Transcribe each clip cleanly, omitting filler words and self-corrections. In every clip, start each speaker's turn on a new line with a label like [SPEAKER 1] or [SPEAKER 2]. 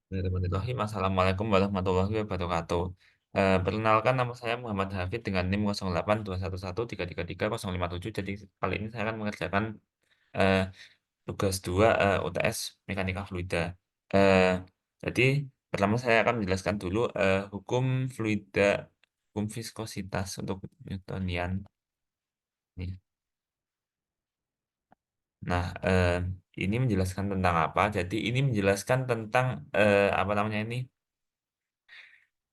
[SPEAKER 1] Bismillahirrahmanirrahim. Assalamualaikum warahmatullahi wabarakatuh. Perkenalkan nama saya Muhammad Hafid dengan NIM 082113330507. Jadi kali ini saya akan mengerjakan eh, tugas 2 UTS Mekanika Fluida. Eh, jadi pertama saya akan menjelaskan dulu hukum fluida, hukum viskositas untuk Newtonian. Nih. Nah, ini menjelaskan tentang apa? Jadi ini menjelaskan tentang apa namanya ini?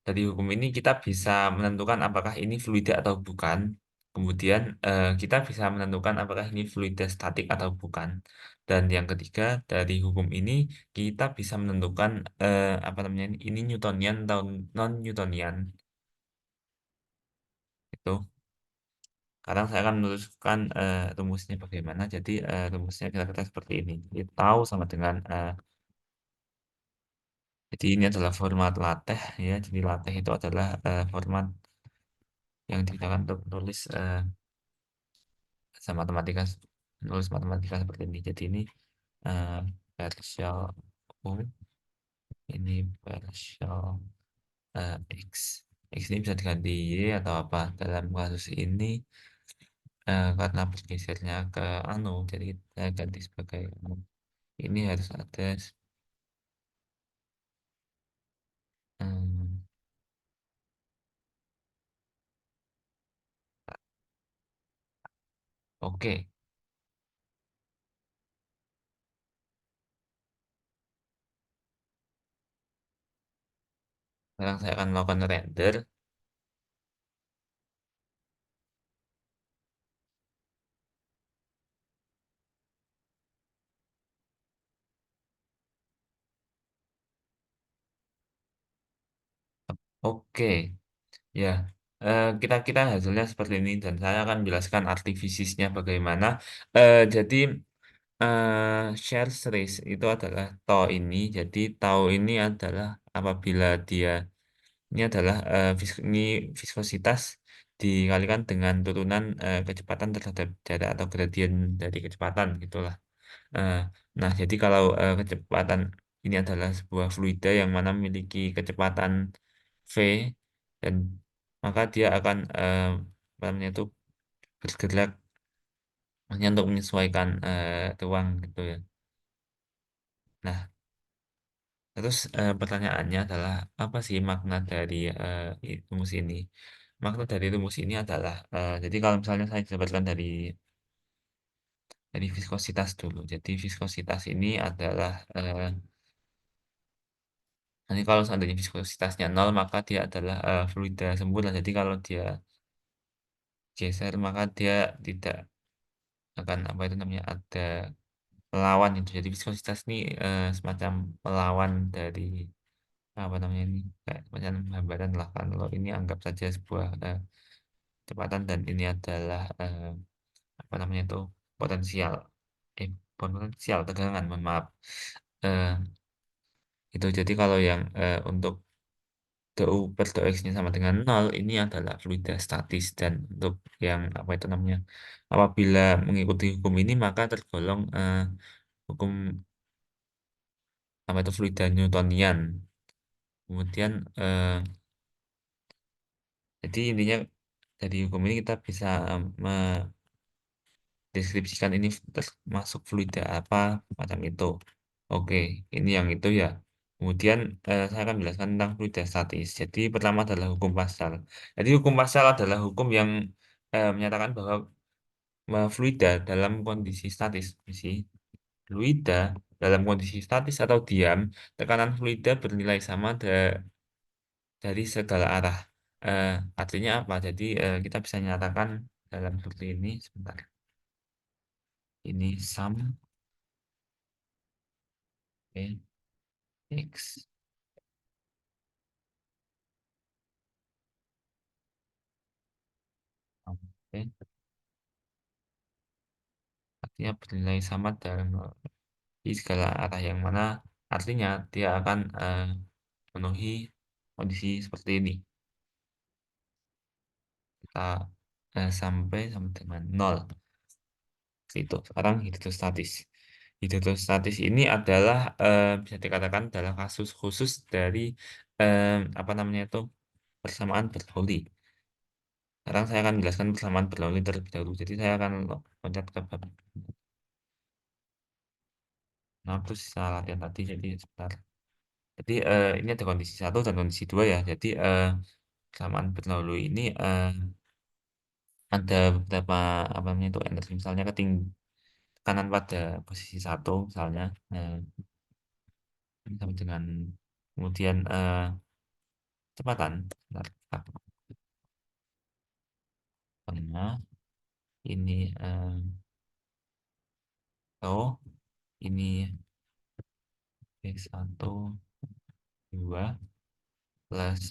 [SPEAKER 1] Dari hukum ini kita bisa menentukan apakah ini fluida atau bukan. Kemudian kita bisa menentukan apakah ini fluida statik atau bukan. Dan yang ketiga, dari hukum ini kita bisa menentukan apa namanya ini Newtonian atau non Newtonian. Itu. Sekarang saya akan meneruskan rumusnya bagaimana. Jadi rumusnya kira-kira seperti ini. Kita tahu sama dengan jadi ini adalah format LaTeX ya. Jadi LaTeX itu adalah format yang digunakan untuk menulis sama matematika, nulis matematika seperti ini. Jadi ini eh, partial U, ini partial X. X ini bisa diganti Y atau apa. Dalam kasus ini karena bergesernya ke anu, jadi saya ganti sebagai anu. Ini harus ada em, oke. Sekarang saya akan melakukan render. Oke, ya. Kita hasilnya seperti ini dan saya akan menjelaskan arti fisisnya bagaimana. Jadi share series itu adalah tau ini. Jadi tau ini adalah apabila dia ini adalah ini viskositas dikalikan dengan turunan kecepatan terhadap jarak atau gradien dari kecepatan gitulah. Eh, nah, jadi kalau kecepatan ini adalah sebuah fluida yang mana memiliki kecepatan v dan maka dia akan apa namanya itu bergerak hanya untuk menyesuaikan ruang gitu ya. Nah, terus pertanyaannya adalah apa sih makna dari rumus ini? Makna dari rumus ini adalah jadi kalau misalnya saya jabarkan dari viskositas dulu. Jadi viskositas ini adalah nanti kalau seandainya viskositasnya nol maka dia adalah fluida sempurna. Jadi kalau dia geser maka dia tidak akan apa itu namanya ada melawan itu. Jadi viskositas ini semacam melawan dari apa namanya ini kayak macam gambaran lah kan kalau ini anggap saja sebuah kecepatan dan ini adalah apa namanya itu potensial eh potensial tegangan mohon maaf. Eh, itu jadi kalau yang untuk dou per dou x-nya sama dengan nol ini adalah fluida statis dan untuk yang apa itu namanya apabila mengikuti hukum ini maka tergolong hukum apa itu fluida Newtonian. Kemudian jadi intinya dari hukum ini kita bisa mendeskripsikan ini termasuk fluida apa macam itu. Oke, ini yang itu ya. Kemudian saya akan menjelaskan tentang fluida statis. Jadi pertama adalah hukum Pascal. Jadi hukum Pascal adalah hukum yang menyatakan bahwa fluida dalam kondisi statis, sih, fluida dalam kondisi statis atau diam, tekanan fluida bernilai sama dari segala arah. Eh, artinya apa? Jadi kita bisa nyatakan dalam seperti ini, sebentar. Ini sum P X. Oke. Artinya bernilai sama dalam di segala arah yang mana artinya dia akan memenuhi kondisi seperti ini. Kita sampai sama dengan nol. Itu sekarang hidrostatis. Hidrostatis ini adalah bisa dikatakan adalah kasus khusus dari apa namanya itu persamaan Bernoulli. Sekarang saya akan menjelaskan persamaan Bernoulli terlebih dahulu. Jadi saya akan loncat ke bab. Nah, terus salah latihan tadi. Jadi sebentar. Jadi ini ada kondisi satu dan kondisi dua ya. Jadi persamaan Bernoulli ini ada beberapa apa namanya itu energi. Misalnya tekanan pada posisi satu misalnya. Sama dengan kemudian kecepatan. Bentar, tengah ini tau ini V1 2 plus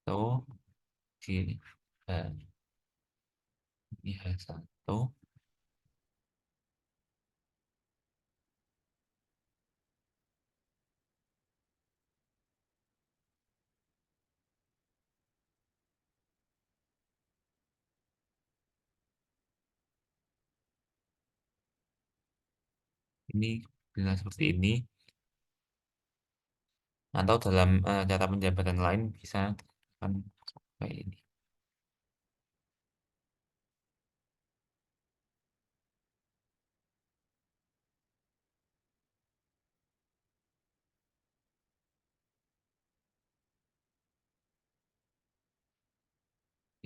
[SPEAKER 1] tau di eh, ini H1 ini bila seperti ini atau dalam cara penjabatan lain bisa kan kayak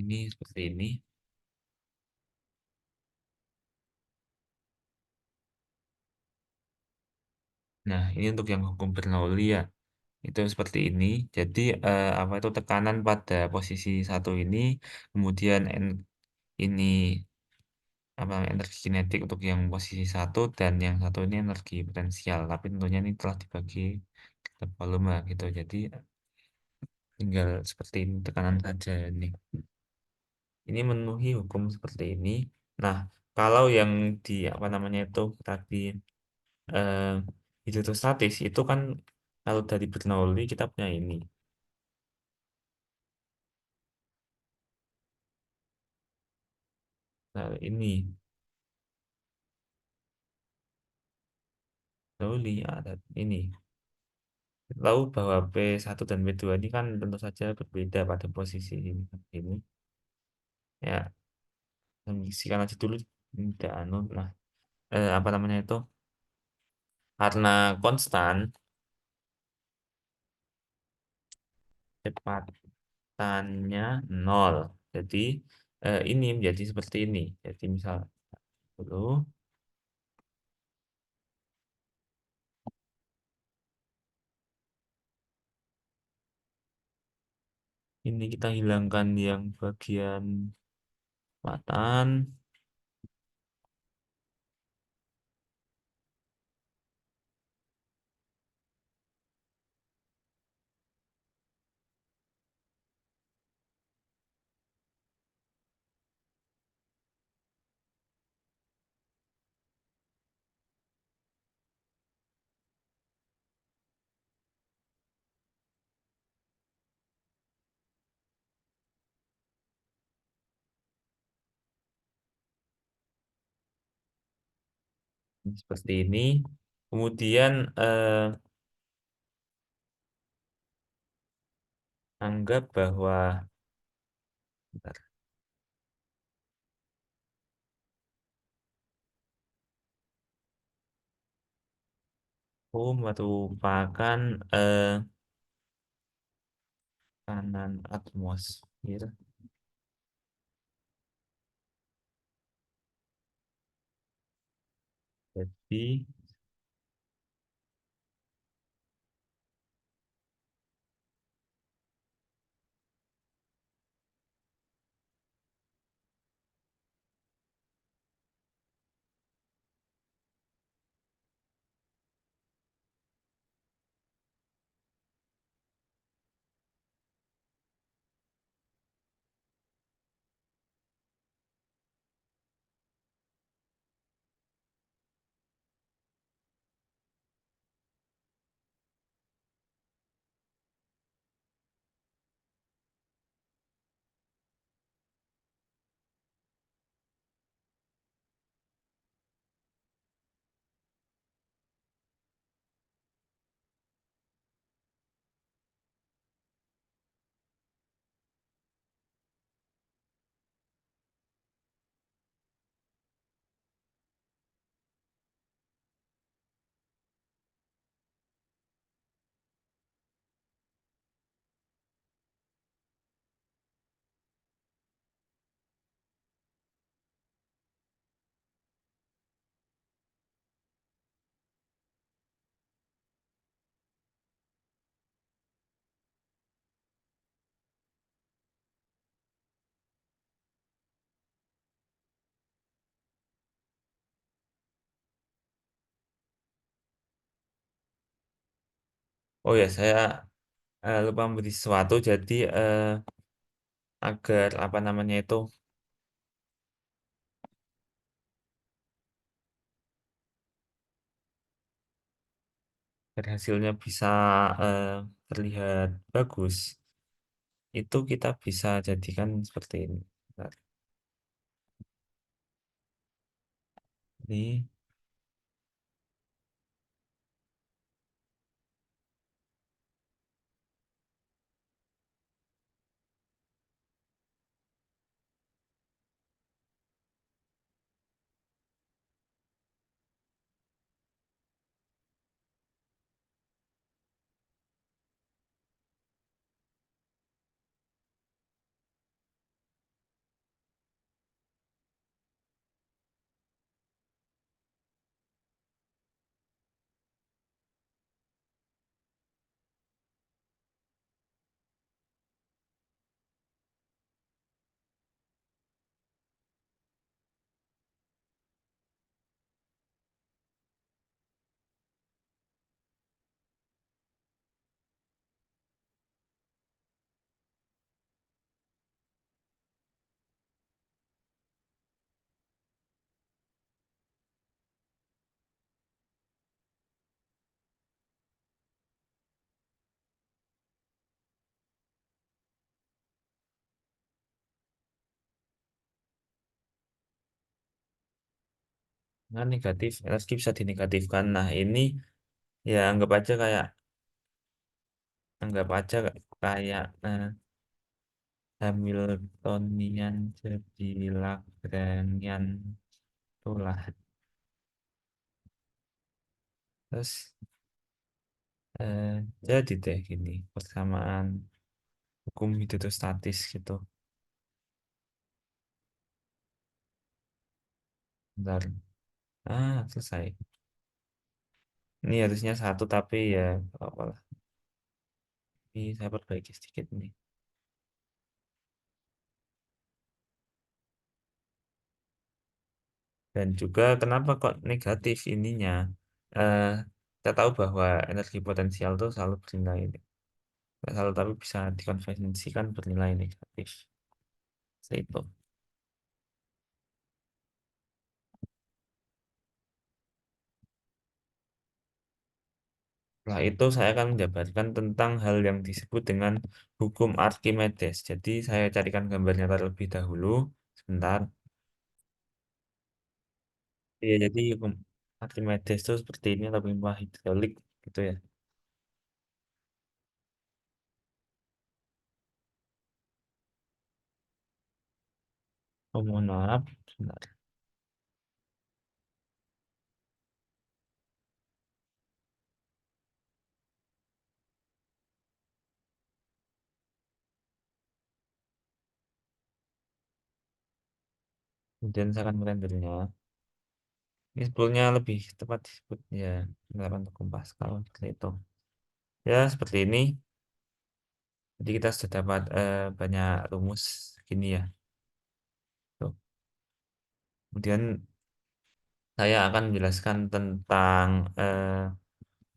[SPEAKER 1] ini seperti ini. Nah, ini untuk yang hukum Bernoulli ya. Itu seperti ini. Jadi apa itu tekanan pada posisi satu ini, kemudian ini apa energi kinetik untuk yang posisi satu dan yang satu ini energi potensial. Tapi tentunya ini telah dibagi ke volume gitu. Jadi tinggal seperti ini tekanan saja ini. Ini memenuhi hukum seperti ini. Nah, kalau yang di apa namanya itu tadi eh, hidrostatis itu kan kalau dari Bernoulli kita punya ini. Nah, ini Bernoulli ada ini. Tahu bahwa P1 dan P2 ini kan tentu saja berbeda pada posisi ini. Ya, kondisikan aja dulu tidak anu nah apa namanya itu karena konstan kecepatannya nol. Jadi ini menjadi seperti ini. Jadi misal dulu ini kita hilangkan yang bagian selatan. Seperti ini. Kemudian anggap bahwa bentar, merupakan kanan atmosfer. Jadi Oh ya, saya lupa memberi sesuatu, jadi agar apa namanya itu, agar hasilnya bisa eh, terlihat bagus, itu kita bisa jadikan seperti ini. Bentar. Ini, nah negatif, LSG bisa dinegatifkan. Nah ini ya anggap aja kayak Hamiltonian jadi Lagrangian itulah. Terus eh, jadi deh gini persamaan hukum hidrostatis gitu. Bentar. Selesai. Ini harusnya satu tapi ya nggak apa lah. Ini saya perbaiki sedikit nih. Dan juga kenapa kok negatif ininya? Eh, Kita tahu bahwa energi potensial itu selalu bernilai, nggak selalu tapi bisa dikonvensikan bernilai negatif. Seperti itu. Setelah itu saya akan menjabarkan tentang hal yang disebut dengan hukum Archimedes. Jadi saya carikan gambarnya terlebih dahulu. Sebentar. Iya, jadi hukum Archimedes itu seperti ini atau pipa hidrolik gitu ya. Oh, mohon maaf. Sebentar. Kemudian saya akan merendernya. Ini sebetulnya lebih tepat disebut ya penerapan hukum Pascal seperti itu. Ya, seperti ini. Jadi kita sudah dapat banyak rumus gini ya. Tuh. Kemudian saya akan menjelaskan tentang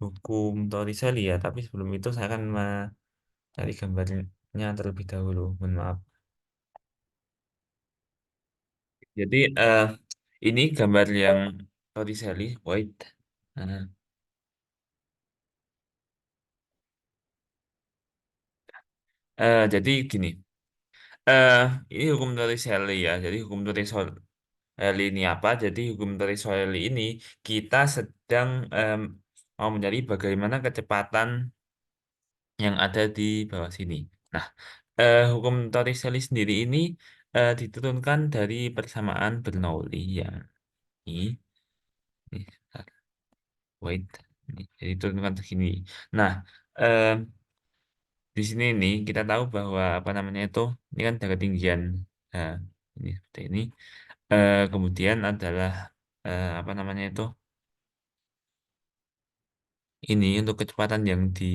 [SPEAKER 1] hukum Torricelli ya. Tapi sebelum itu saya akan mencari gambarnya terlebih dahulu. Mohon maaf. Jadi ini gambar yang Torricelli. Wait. Nah, jadi gini. eh ini hukum Torricelli ya. Jadi hukum Torricelli ini apa? Jadi hukum Torricelli ini kita sedang mau mencari bagaimana kecepatan yang ada di bawah sini. Nah, hukum Torricelli sendiri ini diturunkan dari persamaan Bernoulli yang ini, bentar, wait, ini, jadi diturunkan segini. Nah, eh, di sini nih kita tahu bahwa apa namanya itu, ini kan ada ketinggian, eh, ini seperti ini. Kemudian adalah apa namanya itu, ini untuk kecepatan yang di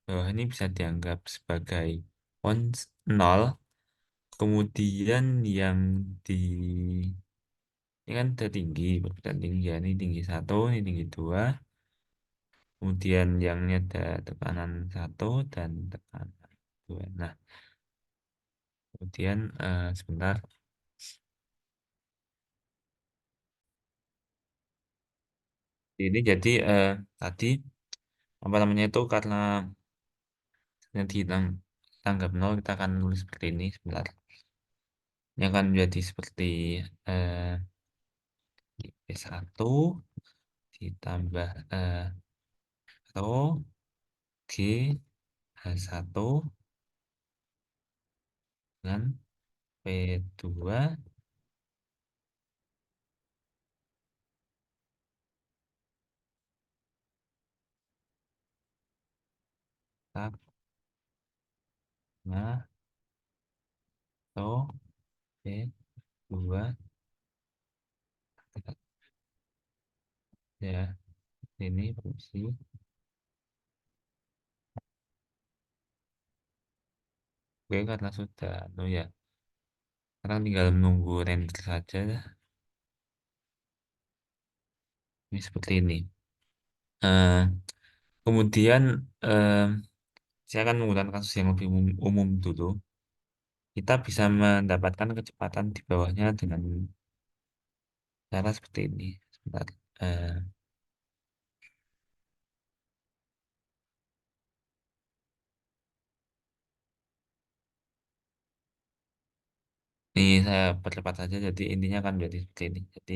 [SPEAKER 1] bawah ini bisa dianggap sebagai ons nol. Kemudian yang di ini kan udah tinggi, perbedaan tinggi ya. Ini tinggi satu, ini tinggi dua. Kemudian yang ini ada tekanan satu dan tekanan dua. Nah, kemudian sebentar. Ini jadi tadi apa namanya itu karena yang tanggap nol kita akan nulis seperti ini sebentar. Ini akan menjadi seperti eh, P1 ditambah rho G H1 dengan P2 sama rho P2 ya ini fungsi. Oke karena sudah oh ya sekarang tinggal menunggu render saja ini seperti ini. Eh, kemudian eh, saya akan menggunakan kasus yang lebih umum dulu. Kita bisa mendapatkan kecepatan di bawahnya dengan cara seperti ini. Sebentar. Eh, ini saya percepat saja, jadi intinya akan jadi seperti ini. Jadi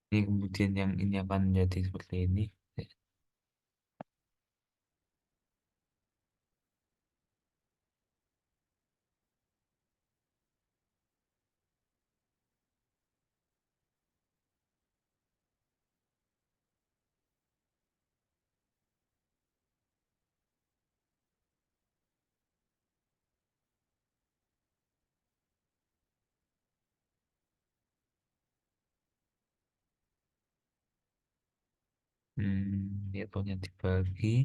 [SPEAKER 1] ini kemudian yang ini akan menjadi seperti ini. Dia punya dibagi.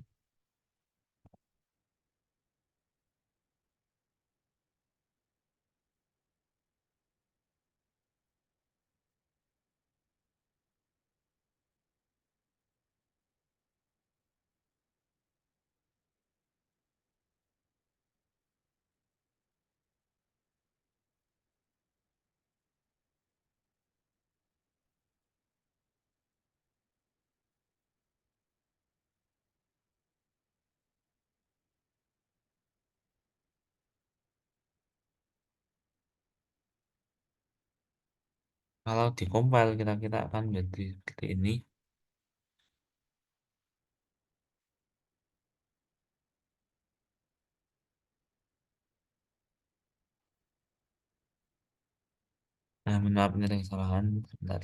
[SPEAKER 1] Kalau dikompil kira-kira akan jadi seperti ini. Nah, mohon maaf ini ada kesalahan. Sebentar.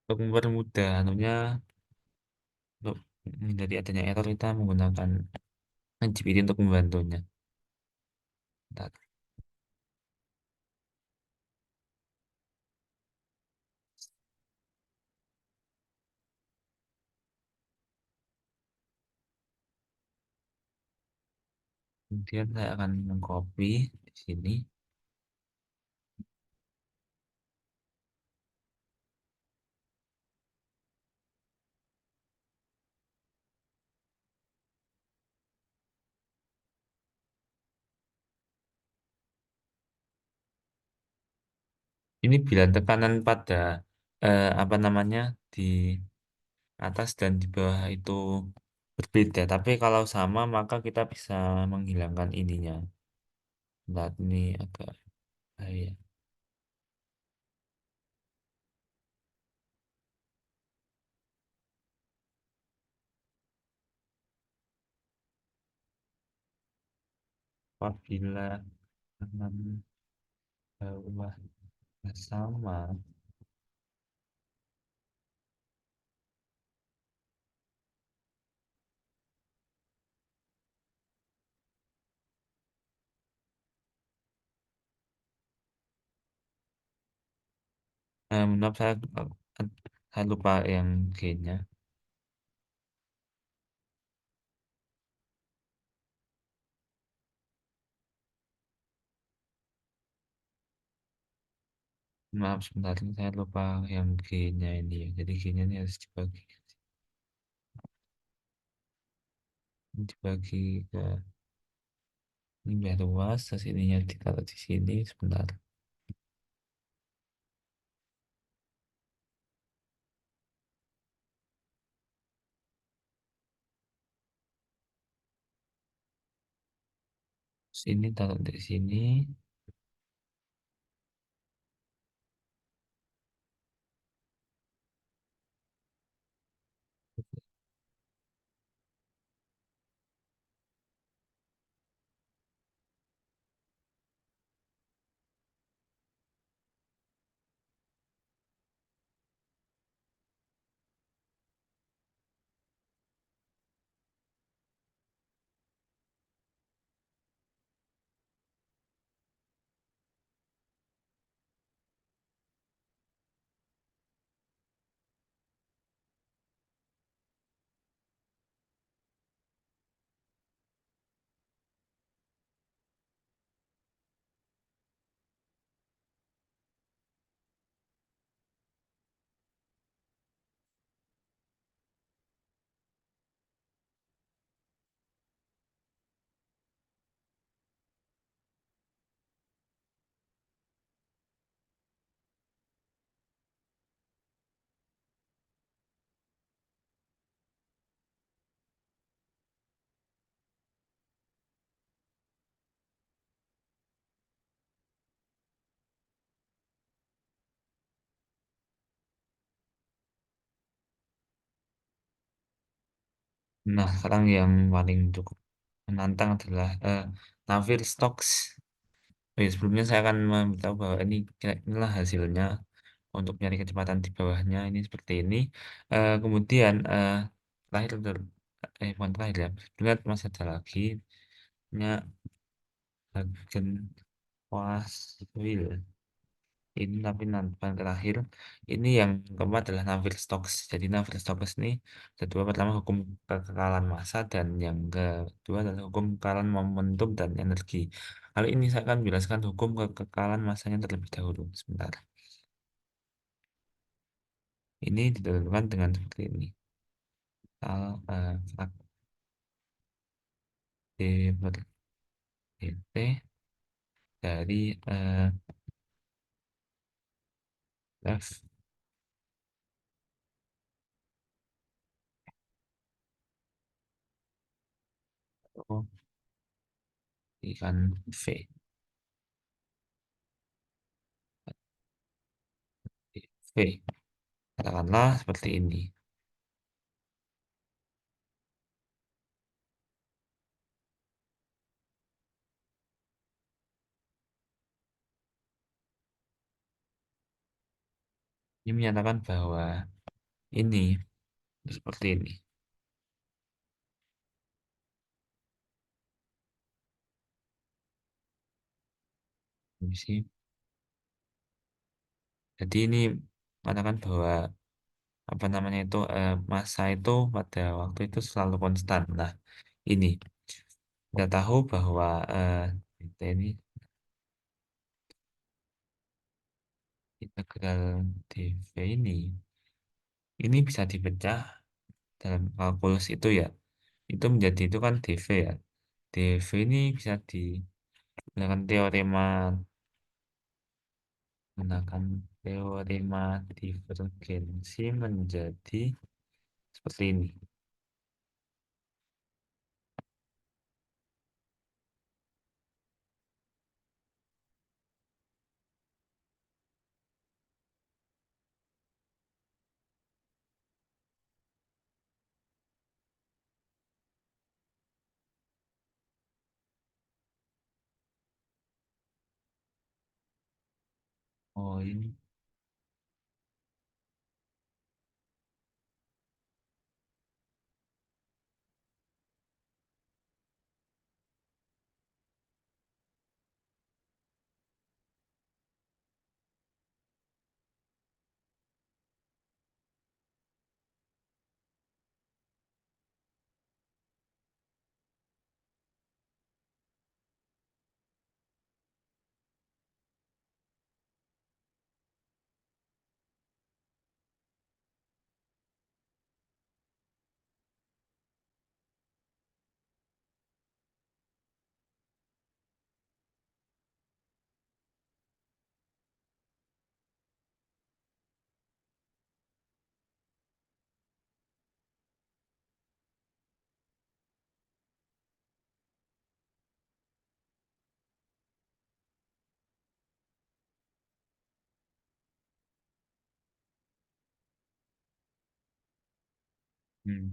[SPEAKER 1] Untuk mempermudah anunya, untuk menghindari adanya error, kita menggunakan GPT untuk membantunya. Bentar. Kemudian saya akan mengcopy di sini. Ini bila tekanan pada apa namanya di atas dan di bawah itu berbeda. Tapi kalau sama maka kita bisa menghilangkan ininya. Nah, ini agak bahaya. Apabila kanan bawah sama, menurut saya lupa yang G-nya. Maaf sebentar, saya lupa yang G-nya ini ya. Jadi G-nya ini harus dibagi ke ini biar luas, terus ininya ditaruh di sini sebentar. Sini taruh di sini. Nah, sekarang yang paling cukup menantang adalah Navier Stokes. Oh ya, sebelumnya saya akan memberitahu bahwa inilah hasilnya untuk nyari kecepatan di bawahnya ini seperti ini. Kemudian terakhir bukan terakhir ya. Lihat masih ada lagi nya bagian was wheel. Ini tapi nanti terakhir ini yang keempat adalah Navier-Stokes. Jadi Navier-Stokes ini kedua pertama hukum kekekalan massa dan yang kedua adalah hukum kekekalan momentum dan energi. Kali ini saya akan menjelaskan hukum kekekalan massanya terlebih dahulu. Sebentar. Ini ditentukan dengan seperti ini. Frak D per dt dari F O ikan V. V. Katakanlah seperti ini. Ini menyatakan bahwa ini seperti ini. Misi. Jadi ini mengatakan bahwa apa namanya itu massa itu pada waktu itu selalu konstan. Nah, ini kita tahu bahwa kita ini integral dv ini bisa dipecah dalam kalkulus itu ya. Itu menjadi itu kan dv ya. Dv ini bisa digunakan teorema Gunakan teorema divergensi menjadi seperti ini. Oh, ini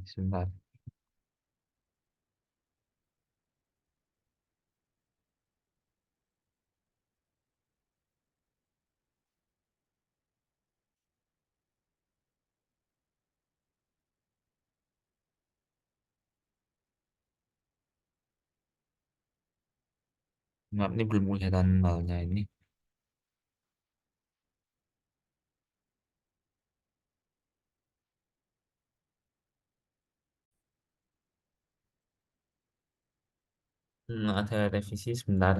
[SPEAKER 1] sebentar. Maaf, ini belum kelihatan nolnya ini. Ada revisi sebentar.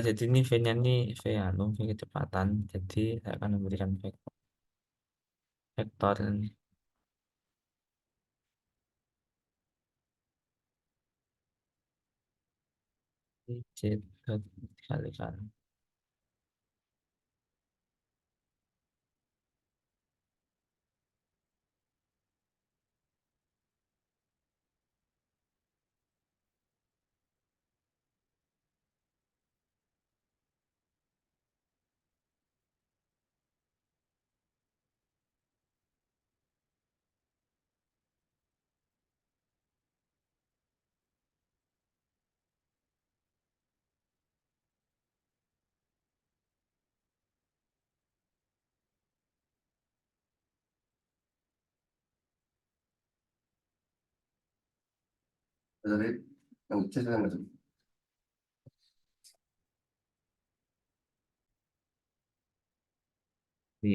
[SPEAKER 1] Jadi ini V-nya ini V anu, V kecepatan. Jadi saya akan memberikan vektor ini. Z dot dikalikan.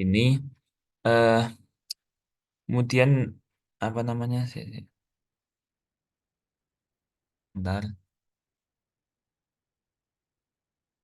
[SPEAKER 1] Ini eh kemudian apa namanya? Bentar.